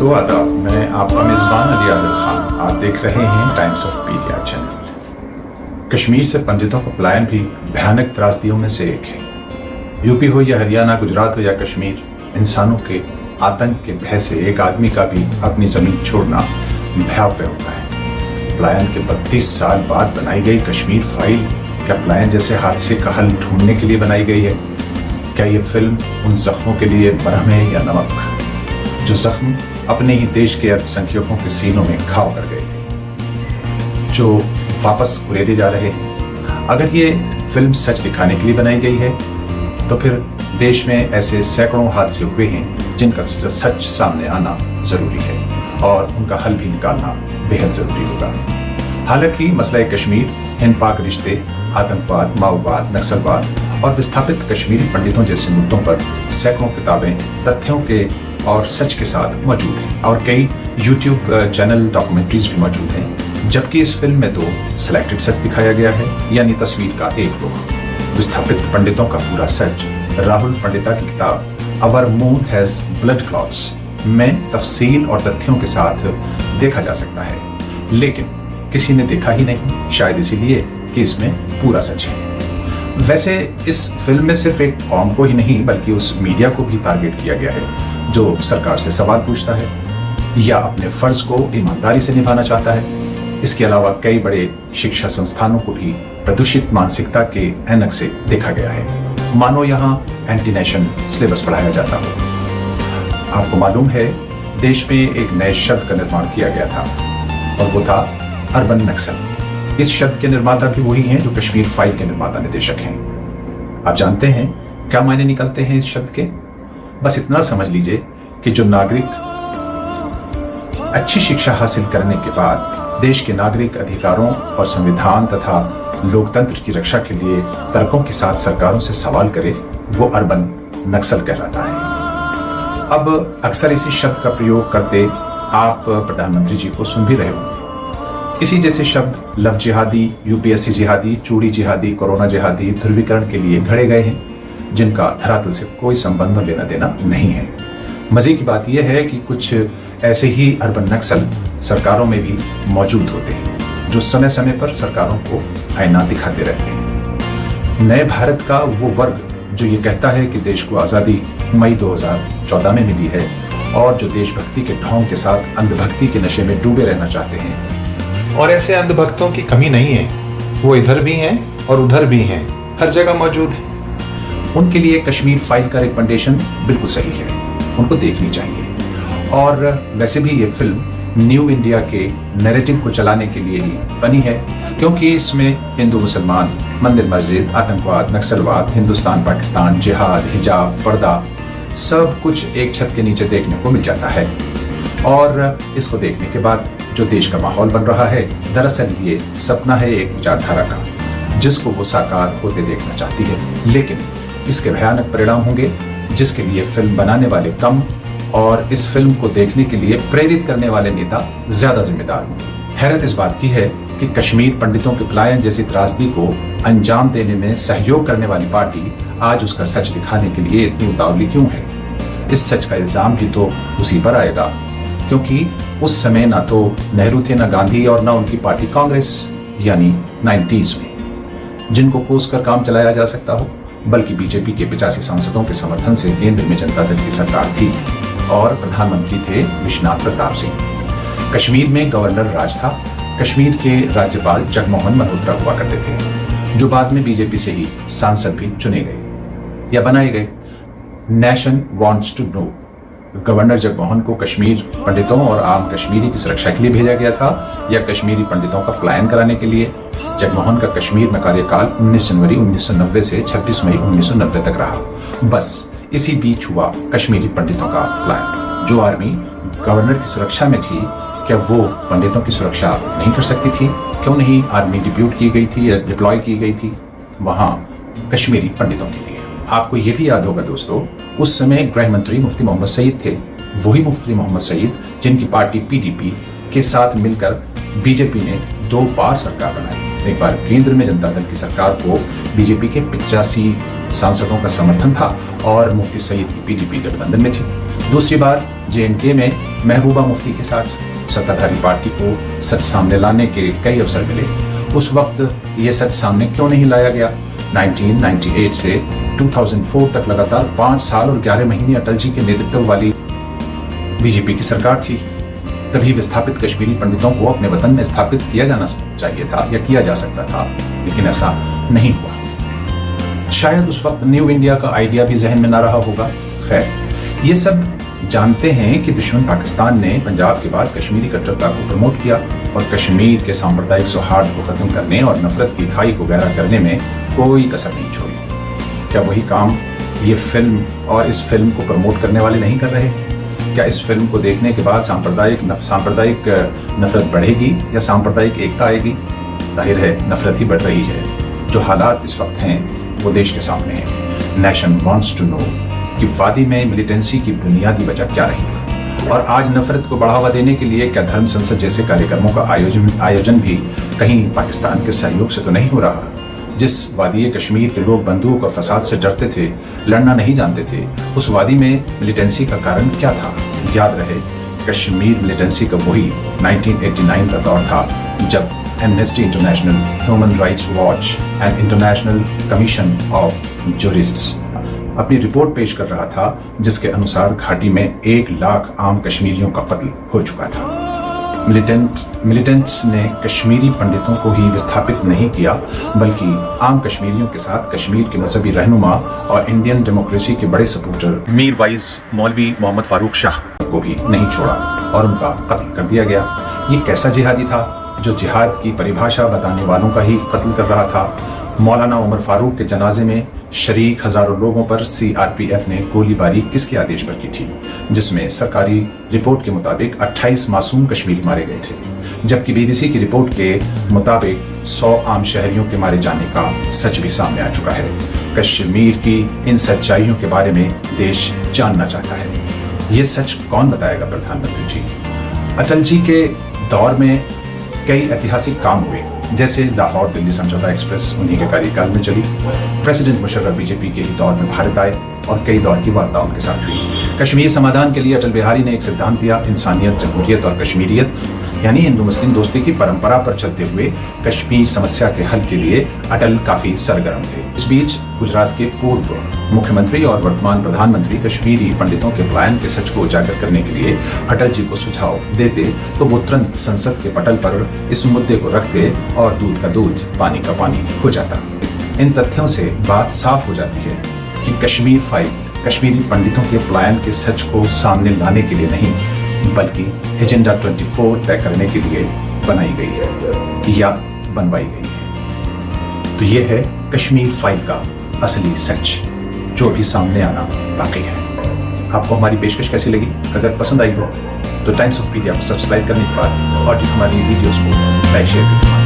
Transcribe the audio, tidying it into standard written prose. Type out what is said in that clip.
दोस्तों आदाब, मैं आपका मेज़बान अली आदिल खान। आप देख रहे हैं टाइम्स ऑफ पीडिया चैनल। कश्मीर से पंडितों का पलायन भी भयानक त्रासदियों में से एक है। यूपी हो या हरियाणा, गुजरात हो या कश्मीर, इंसानों के आतंक के भय से एक आदमी का भी अपनी ज़मीन छोड़ना भयावह होता है। पलायन के 32 साल बाद बनाई गई कश्मीर फाइल क्या पलायन जैसे हादसे का हल ढूंढने के लिए बनाई गई है? क्या ये फिल्म उन जख्मों के लिए मरहम है या नमक, जो जख्म अपने ही देश के अल्पसंख्यकों के सीनों में घाव कर गए थे, जो वापस कुरेदे जा रहे हैं? अगर ये फिल्म सच दिखाने के लिए बनाई गई है तो फिर देश में ऐसे सैकड़ों हादसे हुए हैं जिनका सच सामने आना जरूरी है और उनका हल भी निकालना बेहद जरूरी होगा। हालांकि मसला कश्मीर, हिंद पाक रिश्ते, आतंकवाद, माओवाद, नक्सलवाद और विस्थापित कश्मीरी पंडितों जैसे मुद्दों पर सैकड़ों किताबें तथ्यों के और सच के साथ मौजूद हैं और कई YouTube चैनल डॉक्यूमेंट्रीज भी मौजूद हैं। जबकि इस फिल्म में तो सिलेक्टेड सच दिखाया गया है, यानी तस्वीर का एक रुख। विस्थापित पंडितों का पूरा सच राहुल पंडिता की किताब अवर मून हैज ब्लड क्लॉट्स में तफसील और तथ्यों के साथ देखा जा सकता है, लेकिन किसी ने देखा ही नहीं, शायद इसीलिए कि इसमें पूरा सच है। वैसे इस फिल्म में सिर्फ एक कौम को ही नहीं बल्कि उस मीडिया को भी टारगेट किया गया है जो सरकार से सवाल पूछता है या अपने फर्ज को ईमानदारी से निभाना चाहता है। इसके अलावा कई बड़े शिक्षा संस्थानों को भी प्रदूषित मानसिकता के ऐनक से देखा गया है, मानो यहाँ एंटी नेशन सिलेबस पढ़ाया जाता हो। आपको मालूम है, देश में एक नए शब्द का निर्माण किया गया था और वो था अर्बन नक्सल। इस शब्द के निर्माता भी वही हैं जो कश्मीर फाइल के निर्माता निर्देशक हैं। आप जानते हैं क्या मायने निकलते हैं इस शब्द के? बस इतना समझ लीजिए कि जो नागरिक अच्छी शिक्षा हासिल करने के बाद देश के नागरिक अधिकारों और संविधान तथा लोकतंत्र की रक्षा के लिए तर्कों के साथ सरकारों से सवाल करे, वो अर्बन नक्सल कहलाता है। अब अक्सर इसी शब्द का प्रयोग करते आप प्रधानमंत्री जी को सुन भी रहे होंगे। इसी जैसे शब्द लव जिहादी, यूपीएससी जिहादी, चूड़ी जिहादी, कोरोना जिहादी ध्रुवीकरण के लिए घड़े गए हैं, जिनका धरातल से कोई संबंध और लेना देना नहीं है। मजे की बात यह है कि कुछ ऐसे ही अर्बन नक्सल सरकारों में भी मौजूद होते हैं जो समय समय पर सरकारों को आईना दिखाते रहते हैं। नए भारत का वो वर्ग जो ये कहता है कि देश को आज़ादी मई 2014 में मिली है और जो देशभक्ति के ढोंग के साथ अंधभक्ति के नशे में डूबे रहना चाहते हैं। और ऐसे अंधभक्तों की कमी नहीं है, वो इधर भी हैं और उधर भी हैं, हर जगह मौजूद हैं। उनके लिए कश्मीर फाइल का रिकमेंडेशन बिल्कुल सही है, उनको देखनी चाहिए। और वैसे भी ये फिल्म न्यू इंडिया के नैरेटिव को चलाने के लिए ही बनी है, क्योंकि इसमें हिंदू मुसलमान, मंदिर मस्जिद, आतंकवाद, नक्सलवाद, हिंदुस्तान पाकिस्तान, जिहाद, हिजाब, पर्दा सब कुछ एक छत के नीचे देखने को मिल जाता है। और इसको देखने के बाद जो देश का माहौल बन रहा है, दरअसल ये सपना है एक विचारधारा का जिसको वो साकार होते देखना चाहती है, लेकिन इसके भयानक परिणाम होंगे जिसके लिए फिल्म बनाने वाले कम और इस फिल्म को देखने के लिए प्रेरित करने वाले नेता ज्यादा जिम्मेदार होंगे। हैरत इस बात की है कि कश्मीर पंडितों के पलायन जैसी त्रासदी को अंजाम देने में सहयोग करने वाली पार्टी आज उसका सच दिखाने के लिए इतनी उतावली क्यों है? इस सच का इल्जाम भी तो उसी पर आएगा, क्योंकि उस समय ना तो नेहरू थे, ना गांधी और ना उनकी पार्टी कांग्रेस, यानी 90s में जिनको कोस कर काम चलाया जा सकता हो, बल्कि बीजेपी के 85 सांसदों के समर्थन से केंद्र में जनता दल की सरकार थी और प्रधानमंत्री थे विश्वनाथ प्रताप सिंह। कश्मीर में गवर्नर राज था, कश्मीर के राज्यपाल जगमोहन मल्होत्रा हुआ करते थे, जो बाद में बीजेपी से ही सांसद भी चुने गए या बनाए गए। Nation wants to know, governor Jagmohan को कश्मीर पंडितों और आम कश्मीरी की सुरक्षा के लिए भेजा गया था या कश्मीरी पंडितों का पलायन कराने के लिए? जगमोहन का कश्मीर में कार्यकाल 19 जनवरी 1990 से 26 मई 1990 तक रहा। बस इसी बीच हुआ कश्मीरी पंडितों का पलायन। जो आर्मी गवर्नर की सुरक्षा में थी, क्या वो पंडितों की सुरक्षा नहीं कर सकती थी? क्यों नहीं आर्मी डिप्यूट की गई थी या डिप्लॉय की गई थी वहां कश्मीरी पंडितों के लिए? आपको ये भी याद होगा दोस्तों, उस समय गृह मंत्री मुफ्ती मोहम्मद सईद थे, वही मुफ्ती मोहम्मद सईद जिनकी पार्टी पीडीपी के साथ मिलकर बीजेपी ने 2 बार सरकार बनाई। एक बार केंद्र में जनता दल की सरकार को बीजेपी के 85 सांसदों का समर्थन था और मुफ्ती सईद की पीडीपी गठबंधन में थी। दूसरी बार जेएनके में महबूबा मुफ्ती के साथ सत्ताधारी पार्टी को सच सामने लाने के कई अवसर मिले। उस वक्त ये सच सामने क्यों नहीं लाया गया? 1998 से 2004 तक लगातार 5 साल और 11 महीने अटल जी के नेतृत्व वाली बीजेपी की सरकार थी। तभी विस्थापित कश्मीरी पंडितों को अपने वतन में स्थापित किया जाना चाहिए था या किया जा सकता था, लेकिन ऐसा नहीं हुआ। शायद उस वक्त न्यू इंडिया का आइडिया भी जहन में ना रहा होगा। खैर, ये सब जानते हैं कि दुश्मन पाकिस्तान ने पंजाब के बाद कश्मीरी कट्टरता को प्रमोट किया और कश्मीर के सांप्रदायिक सौहार्द को खत्म करने और नफरत की खाई को गहरा करने में कोई कसर नहीं छोड़ी। क्या वही काम ये फिल्म और इस फिल्म को प्रमोट करने वाले नहीं कर रहे? क्या इस फिल्म को देखने के बाद सांप्रदायिक नफरत बढ़ेगी या सांप्रदायिक एकता आएगी? जाहिर है नफरत ही बढ़ रही है। जो हालात इस वक्त हैं वो देश के सामने हैं। नेशन वांट्स टू नो कि वादी में मिलिटेंसी की बुनियादी वजह क्या रही, और आज नफरत को बढ़ावा देने के लिए क्या धर्म संसद जैसे कार्यक्रमों का आयोजन भी कहीं पाकिस्तान के सहयोग से तो नहीं हो रहा? जिस वादी कश्मीर के लोग बंदूक और फसाद से डरते थे, लड़ना नहीं जानते थे, उस वादी में मिलिटेंसी का कारण क्या था? याद रहे, कश्मीर मिलिटेंसी का वही 1989 का दौर था जब Amnesty International, Human Rights Watch and International Commission of Jurists अपनी रिपोर्ट पेश कर रहा था, जिसके अनुसार घाटी में 1 लाख आम कश्मीरियों का कत्ल हो चुका था। मिलिटेंट्स ने कश्मीरी पंडितों को ही विस्थापित नहीं किया, बल्कि आम कश्मीरियों के साथ कश्मीर के मजहबी रहनुमा और इंडियन डेमोक्रेसी के बड़े सपोर्टर मीर वाइज मौलवी मोहम्मद फारूक शाह को भी नहीं छोड़ा और उनका कत्ल कर दिया गया। ये कैसा जिहादी था जो जिहाद की परिभाषा बताने वालों का ही कत्ल कर रहा था? मौलाना उमर फारूक के जनाजे में शरीक हजारों लोगों पर सीआरपीएफ ने गोलीबारी किसके आदेश पर की थी, जिसमें सरकारी रिपोर्ट के मुताबिक 28 मासूम कश्मीरी मारे गए थे, जबकि बीबीसी की रिपोर्ट के मुताबिक 100 आम शहरियों के मारे जाने का सच भी सामने आ चुका है। कश्मीर की इन सच्चाइयों के बारे में देश जानना चाहता है। ये सच कौन बताएगा प्रधानमंत्री जी? अटल जी के दौर में कई ऐतिहासिक काम हुए, जैसे लाहौर दिल्ली समझौता एक्सप्रेस उन्हीं के कार्यकाल में चली। प्रेसिडेंट मुशर्रफ बीजेपी के ही दौर में भारत आए और कई दौर की वार्ता उनके साथ हुई। कश्मीर समाधान के लिए अटल बिहारी ने एक सिद्धांत दिया, इंसानियत, जमहूरियत और कश्मीरियत, यानी हिंदू मुस्लिम दोस्ती की परंपरा पर चलते हुए कश्मीर समस्या के हल के लिए अटल काफी सरगर्म थे। इस बीच गुजरात के पूर्व मुख्यमंत्री और वर्तमान प्रधानमंत्री कश्मीरी पंडितों के पलायन के सच को उजागर करने के लिए अटल जी को सुझाव देते तो वो तुरंत संसद के पटल पर इस मुद्दे को रखते और दूध का दूध पानी का पानी हो जाता। इन तथ्यों से बात साफ हो जाती है कि कश्मीर फाइल कश्मीरी पंडितों के पलायन के सच को सामने लाने के लिए नहीं, बल्कि एजेंडा 24 तय करने के लिए बनाई गई है या बनवाई गई है। तो ये है कश्मीर फाइल का असली सच, जो भी सामने आना बाकी है। आपको हमारी पेशकश कैसी लगी? अगर पसंद आई हो तो टाइम्स ऑफ पीडिया को सब्सक्राइब करने के बाद और हमारी वीडियोस को लाइक शेयर करें।